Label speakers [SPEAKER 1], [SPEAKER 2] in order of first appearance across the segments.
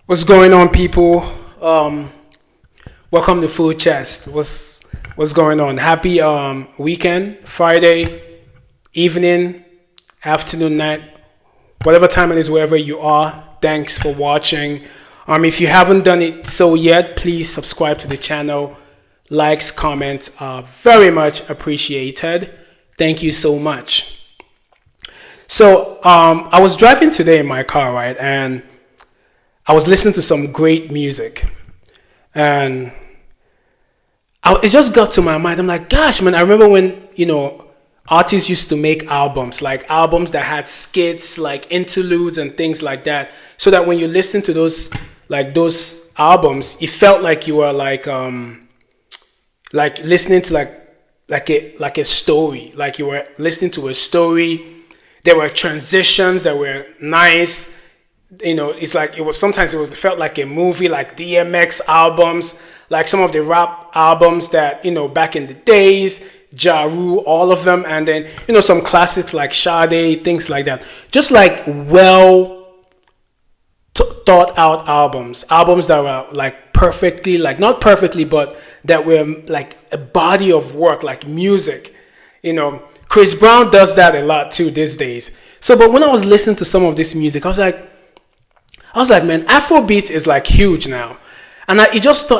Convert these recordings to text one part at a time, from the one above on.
[SPEAKER 1] What's going on, people? Welcome to Full Chest. What's going on? Happy weekend, Friday evening, afternoon, night, whatever time it is, wherever you are. Thanks for watching. If you haven't done it so yet, please subscribe to the channel. Likes, comments are very much appreciated. Thank you so much. So I was driving today in my car, right, and I was listening to some great music, and it just got to my mind. I'm like, gosh, man, I remember when, artists used to make albums, like albums that had skits, like interludes and things like that, so that when you listen to those albums, it felt like you were like listening to like a story, like you were listening to a story. There were transitions that were nice. It's like it felt like a movie, like DMX albums, like some of the rap albums that, back in the days, Ja Rule, all of them, and then, some classics like Sade, things like that. Just like thought out albums that were like perfectly, like not perfectly, but that were like a body of work, like music. Chris Brown does that a lot too these days. So, but when I was listening to some of this music, I was like, man, Afrobeats is like huge now. And it just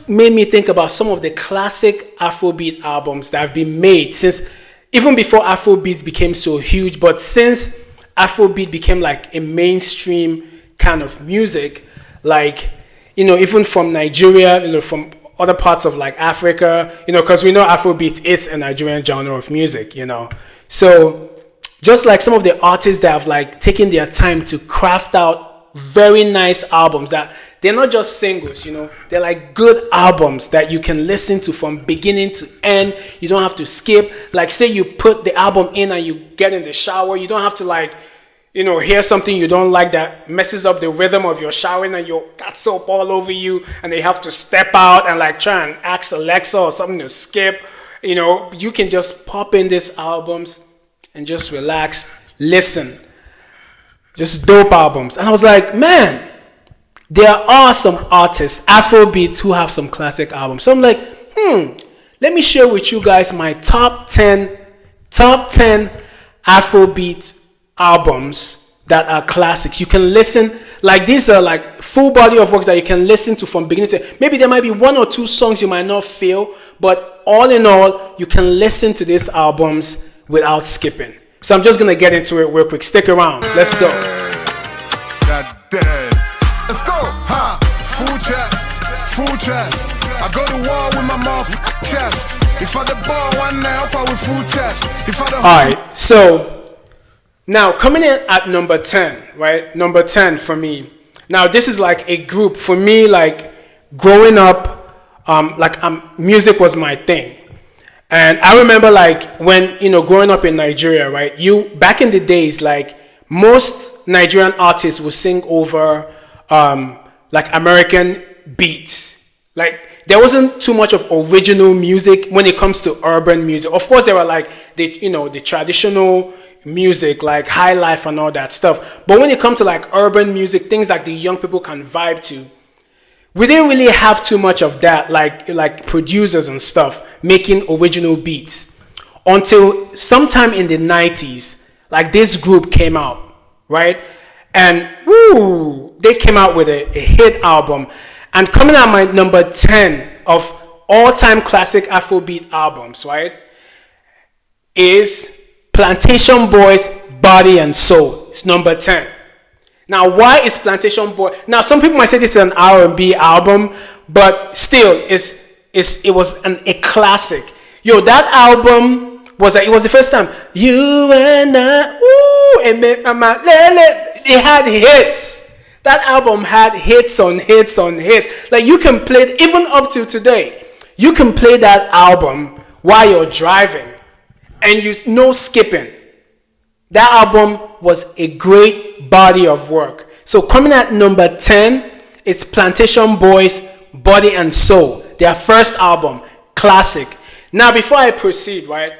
[SPEAKER 1] made me think about some of the classic Afrobeat albums that have been made since, even before Afrobeats became so huge, but since Afrobeat became like a mainstream kind of music, like, even from Nigeria, from other parts of like Africa, because we know Afrobeat is a Nigerian genre of music, So just like some of the artists that have like taken their time to craft out very nice albums that they're not just singles, they're like good albums that you can listen to from beginning to end. You don't have to skip. Like, say you put the album in and you get in the shower, you don't have to like, hear something you don't like that messes up the rhythm of your showering and you got soap all over you and they have to step out and like try and ask Alexa or something to skip. You can just pop in these albums and just relax, listen. Just dope albums. And I was like, man, there are some artists, Afrobeats, who have some classic albums. So I'm like, let me share with you guys my top 10 Afrobeat albums that are classics. You can listen, like these are like full body of works that you can listen to from beginning to end. Maybe there might be one or two songs you might not feel, but all in all, you can listen to these albums without skipping. So I'm just gonna get into it real quick. Stick around. Let's go.
[SPEAKER 2] God damn. Let's go. Full chest. I go to war with my mouth chest. If I the ball one now, up with full chest. If I the. All
[SPEAKER 1] right. So now coming in at number 10, right? Number 10 for me. Now this is like a group for me. Like growing up, music was my thing. And I remember like when, growing up in Nigeria, right? Back in the days, like most Nigerian artists would sing over like American beats. Like there wasn't too much of original music when it comes to urban music. Of course, there were like the traditional music like high life and all that stuff. But when it comes to like urban music, things like the young people can vibe to, we didn't really have too much of that, like producers and stuff making original beats until sometime in the 90s. Like this group came out, right? And they came out with a hit album. And coming out my number 10 of all-time classic Afrobeat albums, right, is Plantation Boys' Body and Soul. It's number 10. Now, why is Plantation Boy? Now, some people might say this is an R&B album, but still, it was a classic. Yo, that album was the first time. You and I, it had hits. That album had hits on hits on hits. Like you can play it, even up to today. You can play that album while you're driving, and no skipping. That album was a great body of work. So coming at number 10 is Plantation Boys' Body and Soul, their first album, classic. Now before I proceed, right,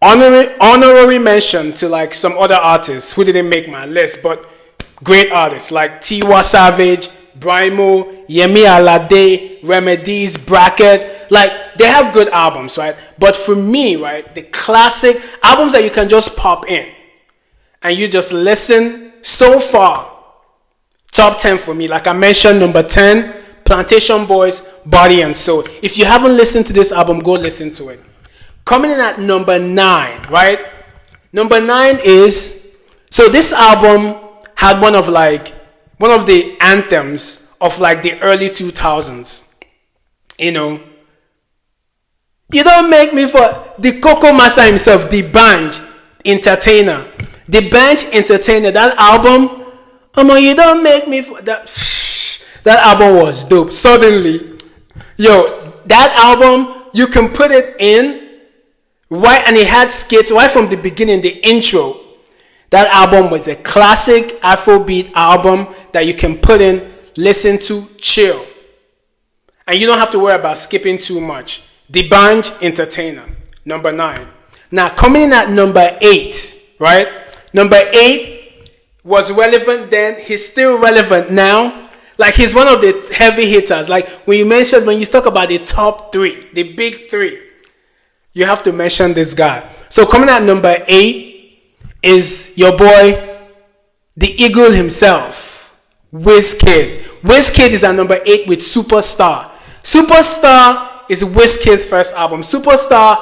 [SPEAKER 1] honorary mention to like some other artists who didn't make my list, but Great artists like Tiwa Savage, Brymo, Yemi Alade, Remedies, Bracket. Like, they have good albums, right? But for me, right, the classic albums that you can just pop in and you just listen so far. Top 10 for me. Like I mentioned, number 10, Plantation Boys, Body and Soul. If you haven't listened to this album, go listen to it. Coming in at number 9, right? Number 9 is, so this album had one of the anthems of like the early 2000s. You know, you don't make me for the Coco Master himself, the Band Entertainer. The Band Entertainer, that album, you don't make me for that. That album was dope. Suddenly, that album, you can put it in, right? And it had skits right from the beginning, the intro. That album was a classic Afrobeat album that you can put in, listen to, chill. And you don't have to worry about skipping too much. The Band Entertainer, number 9. Now, coming in at number 8, right? Number 8 was relevant then. He's still relevant now. Like, he's one of the heavy hitters. Like, when you talk about the top 3, the big 3, you have to mention this guy. So, coming at number 8 is your boy, the Eagle himself, Wizkid. Wizkid is at number 8 with Superstar. Superstar is Wizkid's first album. Superstar.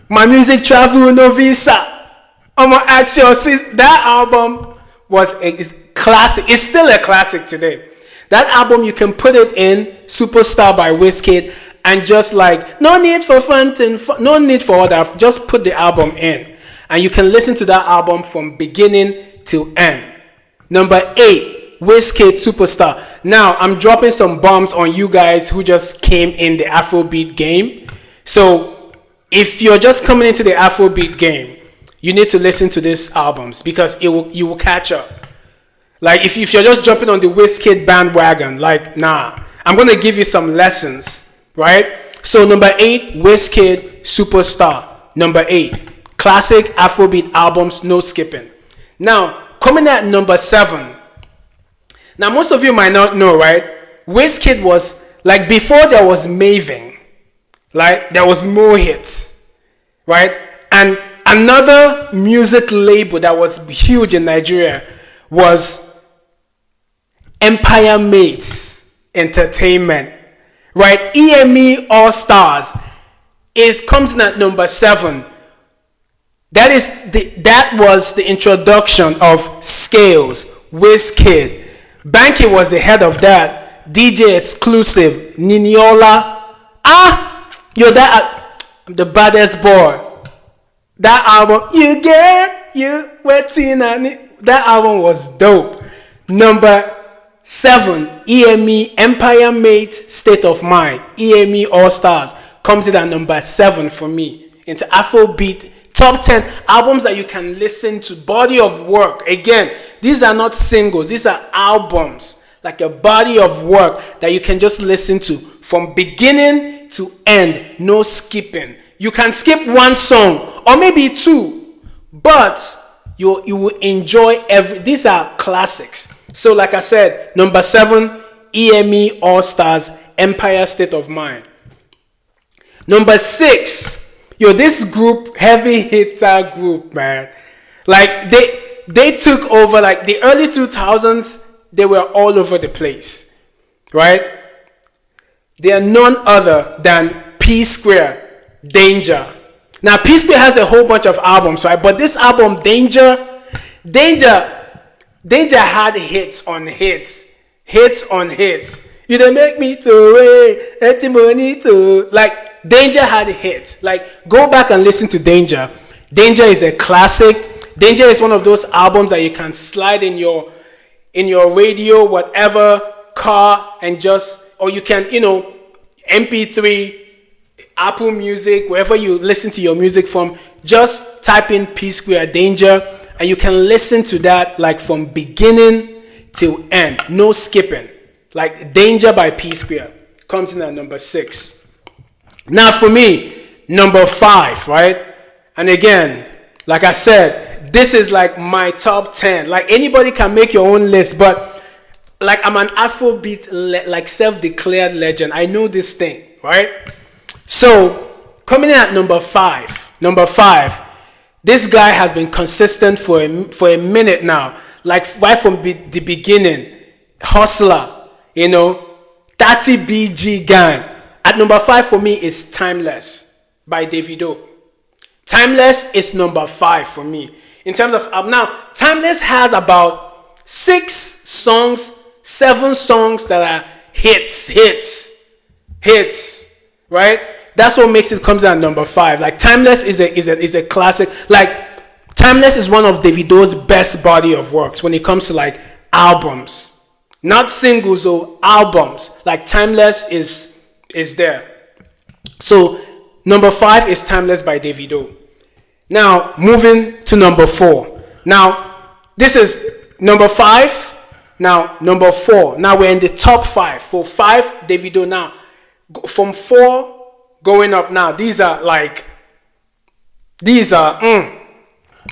[SPEAKER 1] My music travel no visa. I'm gonna ask your sis. That album is classic. It's still a classic today. That album, you can put it in, Superstar by Wizkid, and just like, no need for no need for all that. Just put the album in, and you can listen to that album from beginning to end. Number 8, Wizkid, Superstar. Now, I'm dropping some bombs on you guys who just came in the Afrobeat game. So, if you're just coming into the Afrobeat game, you need to listen to these albums because you will catch up. Like, if you're just jumping on the Wizkid bandwagon, like, nah. I'm going to give you some lessons, right? So, number 8, Wizkid, Superstar. Number 8, classic Afrobeat albums, no skipping. Now, coming at number 7. Now, most of you might not know, right? Wizkid was, like, before there was Maven, right? There was more hits, right? And another music label that was huge in Nigeria was Empire Mates Entertainment, right? EME All Stars comes in at number 7. That was the introduction of Scales, Wizkid. Banky was the head of that. DJ Exclusive, Niniola. The baddest boy. That album, that album was dope. Number 7, EME, Empire Mates, State of Mind. EME All Stars comes in at number 7 for me. Into Afrobeat, top 10 albums that you can listen to, body of work. Again, these are not singles, these are albums. Like a body of work that you can just listen to from beginning to end, no skipping. You can skip one song or maybe 2, but you will enjoy these are classics. So like I said, number 7, EME All Stars, Empire State of Mind. Number 6, this group, heavy hitter group, man. Like they took over, like the early 2000s, they were all over the place, right? They are none other than P Square, Danger. Now, P Square has a whole bunch of albums, right? But this album, Danger had hits on hits. You don't make me to money to, like, Danger had hits. Like, go back and listen to Danger. Danger is a classic. Danger is one of those albums that you can slide in your radio, whatever, car, and or you can, MP3, Apple Music, wherever you listen to your music from, just type in P Square Danger, and you can listen to that like from beginning till end, no skipping. Like Danger by P Square comes in at number 6. Now for me, number 5, right? And again, like I said, this is like my top 10. Like anybody can make your own list, but like I'm an Afrobeat like self-declared legend. I know this thing, right? So coming in at number five, this guy has been consistent for a minute now, like right from the beginning. Hustler, 30 BG gang. At number 5 for me is Timeless by Davido. Timeless is number 5 for me. In terms of now, Timeless has about 7 songs that are hits, right? That's what makes it comes at number 5. Like Timeless is a classic. Like Timeless is one of Davido's best body of works when it comes to like albums. Not singles or albums. Like Timeless is there. So number 5 is Timeless by Davido. Now moving to number 4. Now this is number 5. Now number 4. Now we're in the top 5. For 5, Davido. Now from 4 going up. Now these are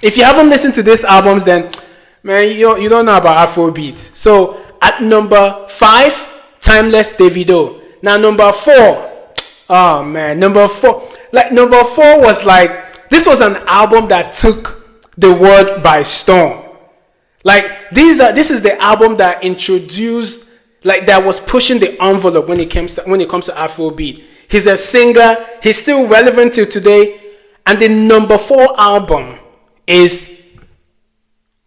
[SPEAKER 1] if you haven't listened to these albums, then man, you don't know about Afrobeats. So at number 5, Timeless, Davido. Now number 4, oh man, number 4 was like, this was an album that took the world by storm. Like this is the album that introduced, like that was pushing the envelope when it comes to Afrobeat. He's a singer, he's still relevant till today, and the number 4 album is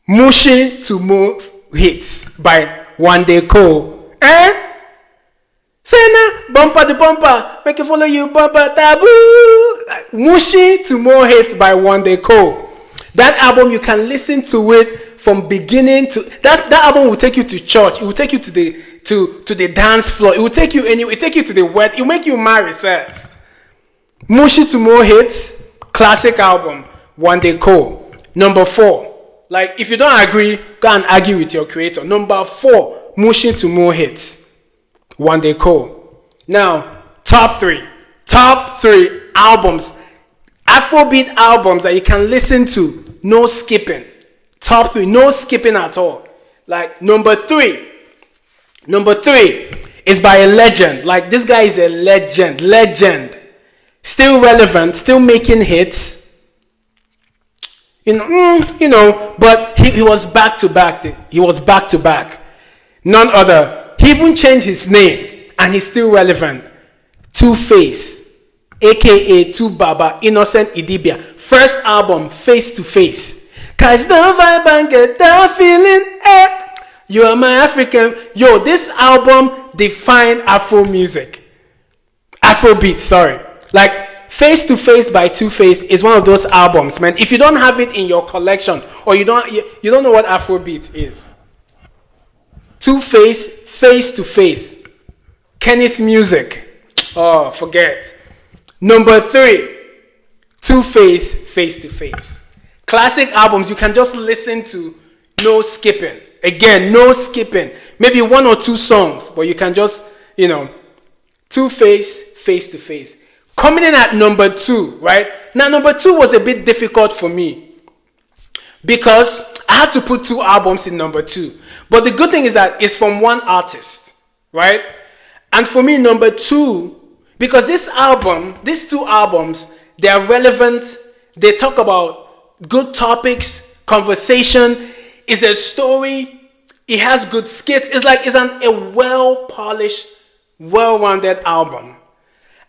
[SPEAKER 1] Mushi to Move Hits by One Day Cole. Say na bumper to bumper, make it follow you bumper taboo. Mushi to More Hits by One Day Cole. That album, you can listen to it from beginning to that album will take you to church. It will take you to the dance floor. It will take you anywhere. It will take you to the wedding. It will make you marry yourself. Mushi to More Hits, classic album, One Day Cole. Number 4. Like, if you don't agree, go and argue with your creator. Number 4, Mushi to More Hits, One Day Cole. Now, top 3 albums, Afrobeat albums that you can listen to, no skipping. Top 3, no skipping at all. Like, number 3 is by a legend. Like, this guy is a legend. Still relevant, still making hits. But he was back to back. None other. He even changed his name and he's still relevant. Two-Face, aka Two Baba, Innocent Idibia. First album, Face to Face. Catch the vibe and get the feeling. You are my African. Yo, this album defined Afro music. Afrobeat, sorry. Like, Face to Face by Two-Face is one of those albums, man. If you don't have it in your collection, or you don't know what Afrobeat is. Two-Face, Face to Face. Kenny's Music. Oh, forget. Number 3, Two-Face, Face to Face. Classic albums you can just listen to, no skipping. Again, no skipping. Maybe 1 or 2 songs, but you can just, Two-Face, Face to Face. Coming in at number 2, right? Now, number 2 was a bit difficult for me because I had to put 2 albums in number 2. But the good thing is that it's from one artist, right? And for me, number 2, because these 2 albums, they are relevant. They talk about good topics, conversation. It's a story. It has good skits. It's a well-polished, well-rounded album.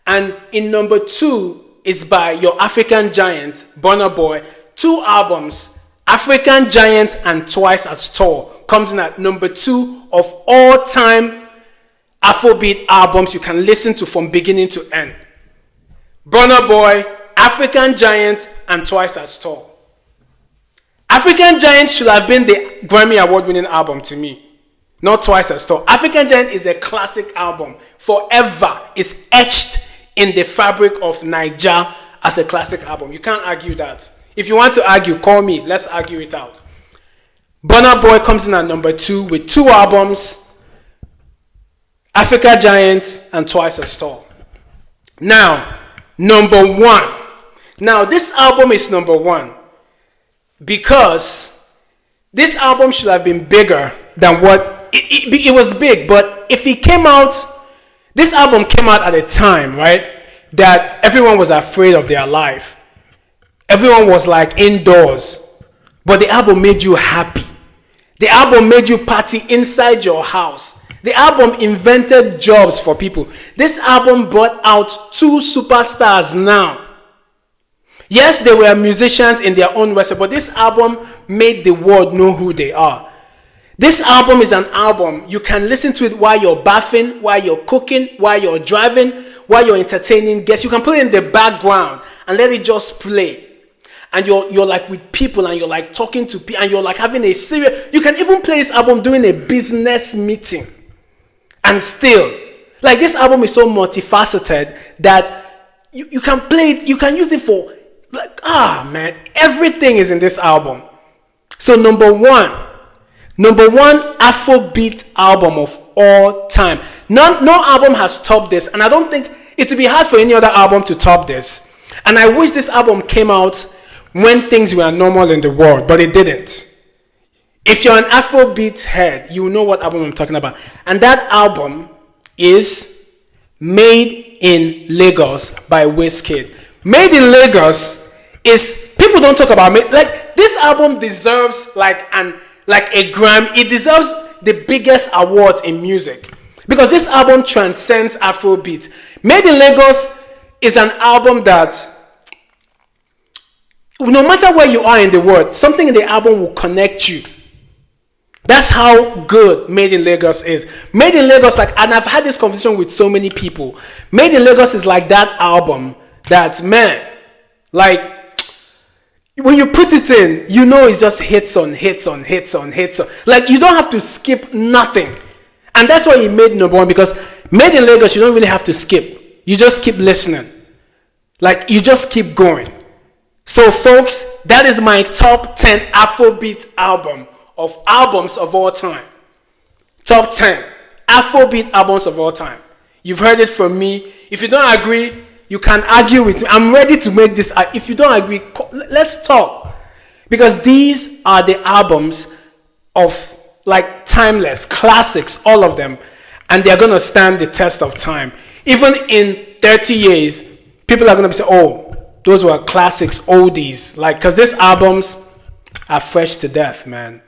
[SPEAKER 1] And in number 2 is by your African giant, Burna Boy. 2 albums, African Giant and Twice as Tall, comes in at number 2 of all time Afrobeat albums you can listen to from beginning to end. Burna Boy, African Giant, and Twice as Tall. African Giant should have been the Grammy Award-winning album to me. Not Twice as Tall. African Giant is a classic album. Forever is etched in the fabric of Niger as a classic album. You can't argue that. If you want to argue, call me. Let's argue it out. Burna Boy comes in at number 2 with 2 albums. Africa Giant and Twice as Tall. Now, number 1. Now, this album is number 1. because this album should have been bigger than what it was big. But if it came out, this album came out at a time, right, that everyone was afraid of their life. Everyone was like indoors. But the album made you happy. The album made you party inside your house. The album invented jobs for people. This album brought out two superstars now. Yes, they were musicians in their own way, but this album made the world know who they are. This album is an album you can listen to it while you're bathing, while you're cooking, while you're driving, while you're entertaining guests. You can put it in the background and let it just play. And you're like with people, and you're like talking to people, and you're like having a serious. You can even play this album during a business meeting, and still, like, this album is so multifaceted that you can play it. You can use it for, like, man, everything is in this album. So number one Afrobeat album of all time. No album has topped this, and I don't think it would be hard for any other album to top this. And I wish this album came out when things were normal in the world, but it didn't. If you're an Afrobeat head, you know what album I'm talking about. And that album is Made in Lagos by Wizkid. Made in Lagos is, people don't talk about it. Like, this album deserves like a Grammy. It deserves the biggest awards in music, because this album transcends Afrobeat. Made in Lagos is an album that, no matter where you are in the world, something in the album will connect you. That's how good Made in Lagos is. Made in Lagos, like, and I've had this conversation with so many people. Made in Lagos is like that album that, man, like, when you put it in, you know it's just hits on hits on hits on hits on. Like, you don't have to skip nothing. And that's why he made number one, because Made in Lagos, you don't really have to skip. You just keep listening. Like, you just keep going. So, folks, that is my top 10 Afrobeat albums of all time. Top 10 Afrobeat albums of all time. You've heard it from me. If you don't agree, you can argue with me. I'm ready to make this. If you don't agree, let's talk. Because these are the albums of, like, timeless classics, all of them. And they're going to stand the test of time. Even in 30 years, people are going to be saying, oh, those were classics, oldies. Like, because these albums are fresh to death, man.